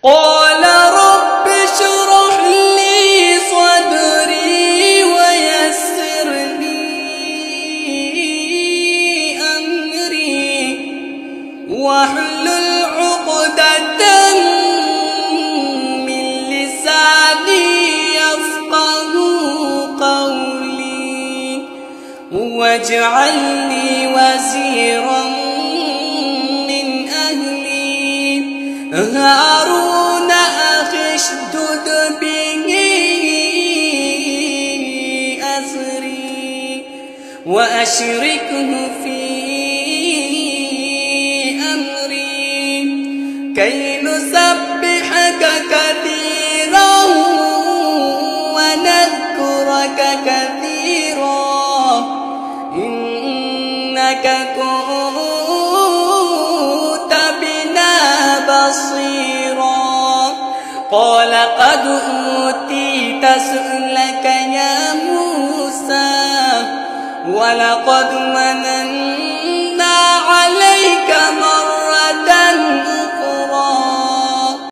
قال رب اشرح لي صدري ويسر لي أمري واحلل عقدة من لساني يفقهوا قولي واجعل لي وزيرا من أهلي هارون أخي اشدد به أزري وأشركه في أمري كي نسبحك كثيرا ونذكرك كثيرا إنك كنت بنا بصيرا قال قد أوتيت سؤلك يا موسى ولقد مننا عليك